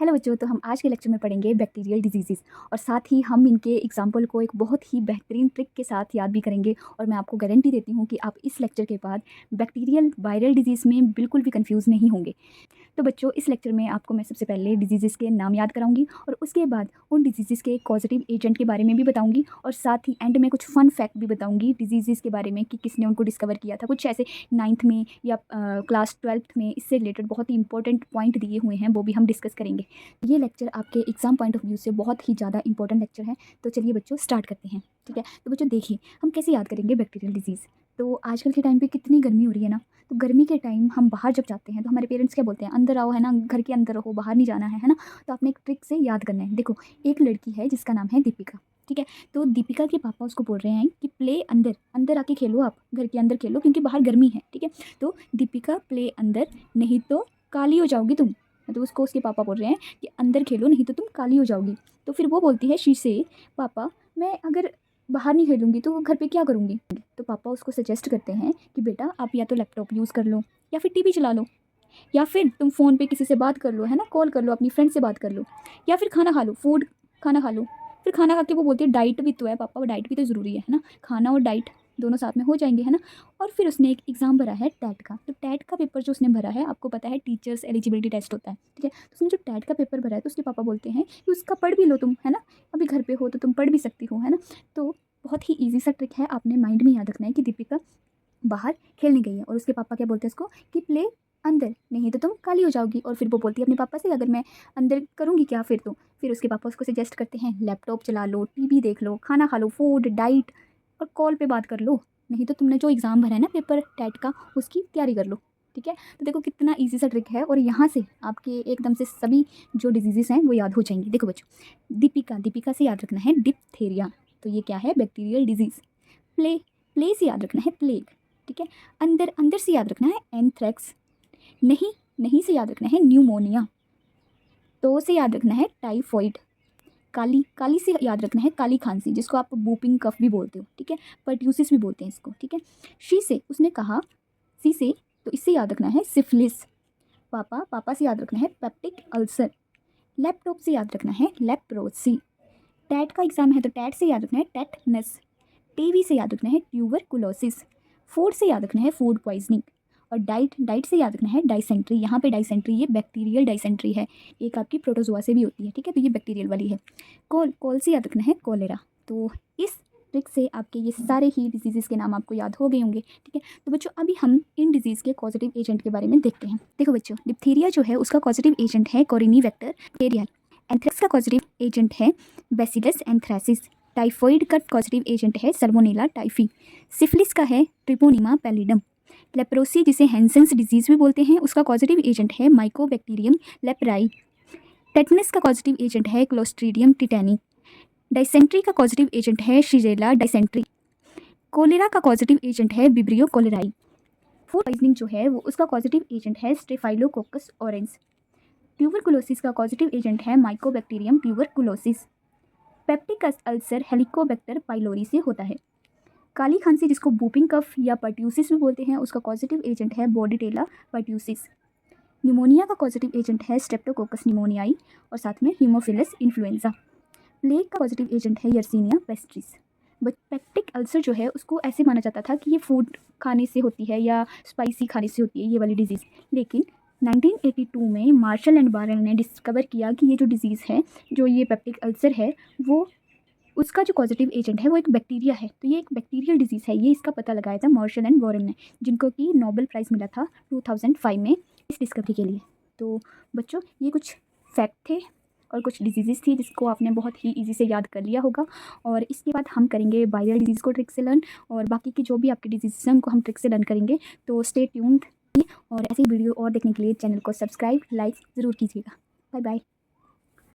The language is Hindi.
हेलो बच्चों, तो हम आज के लेक्चर में पढ़ेंगे बैक्टीरियल डिजीज़ और साथ ही हम इनके एग्जाम्पल को एक बहुत ही बेहतरीन ट्रिक के साथ याद भी करेंगे। और मैं आपको गारंटी देती हूँ कि आप इस लेक्चर के बाद बैक्टीरियल वायरल डिजीज़ में बिल्कुल भी कंफ्यूज नहीं होंगे। तो बच्चों, इस लेक्चर में आपको मैं सबसे पहले डिजीज़ के नाम याद कराऊंगी और उसके बाद उन डिजीज़ के कॉजेटिव एजेंट के बारे में भी बताऊंगी और साथ ही एंड में कुछ फ़न फैक्ट भी बताऊंगी डिजीज़ के बारे में कि किसने उनको डिस्कवर किया था। कुछ ऐसे 9th में या क्लास 12th में इससे रिलेटेड बहुत ही इंपॉर्टेंट पॉइंट दिए हुए हैं, वो भी हम डिस्कस करेंगे। ये लेक्चर आपके एग्जाम पॉइंट ऑफ व्यू से बहुत ही ज़्यादा इंपॉर्टेंट लेक्चर है। तो चलिए बच्चों, स्टार्ट करते हैं। ठीक है, तो बच्चों देखिए हम कैसे याद करेंगे बैक्टीरियल डिजीज़। तो आजकल के टाइम पे कितनी गर्मी हो रही है ना, तो गर्मी के टाइम हम बाहर जब जाते हैं तो हमारे पेरेंट्स क्या बोलते हैं, अंदर आओ, है ना, घर के अंदर रहो, बाहर नहीं जाना है ना। तो आपने एक ट्रिक से याद करना है। देखो, एक लड़की है जिसका नाम है दीपिका। ठीक है, तो दीपिका के पापा उसको बोल रहे हैं कि प्ले अंदर, अंदर आके खेलो, आप घर के अंदर खेलो क्योंकि बाहर गर्मी है। ठीक है, तो दीपिका प्ले अंदर, नहीं तो काली हो जाओगी तुम। तो उसको उसके पापा बोल रहे हैं कि अंदर खेलो, नहीं तो तुम काली हो जाओगी। तो फिर वो बोलती है शी से, पापा मैं अगर बाहर नहीं खेलूंगी तो घर पे क्या करूंगी। तो पापा उसको सजेस्ट करते हैं कि बेटा आप या तो लैपटॉप यूज़ कर लो, या फिर टीवी चला लो, या फिर तुम फ़ोन पे किसी से बात कर लो, है ना, कॉल कर लो, अपनी फ्रेंड से बात कर लो, या फिर खाना खा लो, खाना खा लो। फिर खाना खा के वो बोलती है डाइट भी तो है पापा, वो डाइट भी तो ज़रूरी है ना, खाना और डाइट दोनों साथ में हो जाएंगे, है ना। और फिर उसने एक एग्ज़ाम भरा है टैट का। तो टैट का पेपर जो उसने भरा है, आपको पता है टीचर्स एलिजिबिलिटी टेस्ट होता है। ठीक है, तो उसने जो टैट का पेपर भरा है तो उसके पापा बोलते हैं कि उसका पढ़ भी लो तुम, है ना, अभी घर पे हो तो तुम पढ़ भी सकती हो, है ना। तो बहुत ही ईजी सा ट्रिक है, आपने माइंड में याद रखना है कि दीपिका बाहर खेलने गई है और उसके पापा क्या बोलते हैं उसको कि प्ले अंदर, नहीं तो तुम काली हो जाओगी। और फिर वो बोलती है अपने पापा से अगर मैं अंदर करूँगी क्या फिर। तो फिर उसके पापा उसको सजेस्ट करते हैं लैपटॉप चला लो, टीवी देख लो, खाना खा लो, फूड डाइट, और कॉल पे बात कर लो, नहीं तो तुमने जो एग्ज़ाम भरा है ना पेपर टैट का, उसकी तैयारी कर लो। ठीक है, तो देखो कितना ईजी सा ट्रिक है और यहाँ से आपके एकदम से सभी जो डिजीज़ हैं वो याद हो जाएंगे। देखो बच्चों, दीपिका, दीपिका से याद रखना है डिप्थेरिया, तो ये क्या है, बैक्टीरियल डिजीज़। प्ले, प्ले से याद रखना है प्लेग। ठीक है, अंदर, अंदर से याद रखना है एंथ्रेक्स। नहीं, नहीं से याद रखना है न्यूमोनिया। तो से याद रखना है टाइफॉइड। काली, काली से याद रखना है काली खांसी, जिसको आप बूपिंग कफ भी बोलते हो। ठीक है, पर्ट्यूसिस भी बोलते हैं इसको। ठीक है, शी से उसने कहा, सी से, तो इससे याद रखना है सिफिलिस। पापा, पापा से याद रखना है पेप्टिक अल्सर। लैपटॉप से याद रखना है लेप्रोसी। टैट का एग्जाम है तो टैट से याद रखना है टेटनस। टीवी से याद रखना है ट्यूबरकुलोसिस। फूड से याद रखना है फूड पॉइजनिंग। और डाइट, डाइट से याद रखना है डाइसेंट्री। यहाँ पे डाइसेंट्री ये बैक्टीरियल डाइसेंट्री है, एक आपकी प्रोटोजोआ से भी होती है। ठीक है, तो ये बैक्टीरियल वाली है। कॉल, कॉल से याद रखना है कॉलेरा। तो इस ट्रिक से आपके ये सारे ही डिजीज़ के नाम आपको याद हो गए होंगे। ठीक है, तो बच्चों अभी हम इन डिजीज़ के पॉजिटिव एजेंट के बारे में देखते हैं। देखो बच्चों, डिप्थीरिया जो है उसका पॉजिटिव एजेंट है कोरिनी वेक्टर बैक्टीरिया। एंथ्रेक्स का पॉजिटिव एजेंट है बैसिलस एंथ्रासिस। टाइफॉइड का पॉजिटिव एजेंट है सल्मोनेला टाइफी। सिफिलिस का है ट्रिपोनिमा पैलिडम। लेप्रोसी, जिसे हैंसेंस डिजीज़ भी बोलते हैं, उसका पॉजिटिव एजेंट है माइकोबैक्टीरियम लेप्राई। टेटनस का पॉजिटिव एजेंट है क्लोस्ट्रीडियम टिटैनी। डाइसेंट्री का पॉजिटिव एजेंट है शिजेला डाइसेंट्री। कोलेरा का पॉजिटिव एजेंट है विब्रियो कोलेराई। फूड पॉइजनिंग जो है वो उसका पॉजिटिव एजेंट है स्टेफाइलोकोकस ऑरेंस। ट्यूबरकुलोसिस का पॉजिटिव एजेंट है Mycobacterium tuberculosis. Peptic ulcer Helicobacter pylori से होता है। काली खांसी, जिसको बूपिंग कफ या पर्ट्यूसिस भी बोलते हैं, उसका पॉजिटिव एजेंट है बॉडीटेला पर्ट्यूसिस। निमोनिया का पॉजिटिव एजेंट है स्ट्रेप्टोकोकस निमोनियाई और साथ में हीमोफिलस इन्फ्लुएंजा। प्लेग का पॉजिटिव एजेंट है Yersinia pastries. But peptic ulcer जो है उसको ऐसे माना जाता था कि ये फूड खाने से होती है या स्पाइसी खाने से होती है ये वाली डिजीज़, लेकिन 1982 में मार्शल एंड बारेल ने डिस्कवर किया कि ये जो डिजीज़ है, जो ये पेप्टिक अल्सर है, वो उसका जो पॉजिटिव एजेंट है वो एक बैक्टीरिया है। तो ये एक बैक्टीरियल डिजीज़ है, ये इसका पता लगाया था मार्शल एंड वॉरेल ने, जिनको कि नोबेल प्राइज़ मिला था 2005 में इस डिस्कवरी के लिए। तो बच्चों ये कुछ फैक्ट थे और कुछ डिजीज़ थी जिसको आपने बहुत ही इजी से याद कर लिया होगा। और इसके बाद हम करेंगे वायरल डिजीज़ को ट्रिक से लर्न, और बाकी की जो भी आपके डिजीज़ हैं उनको हम ट्रिक से लर्न करेंगे। तो स्टे ट्यून्ड, और ऐसे ही वीडियो और देखने के लिए चैनल को सब्सक्राइब, लाइक ज़रूर कीजिएगा। Bye bye.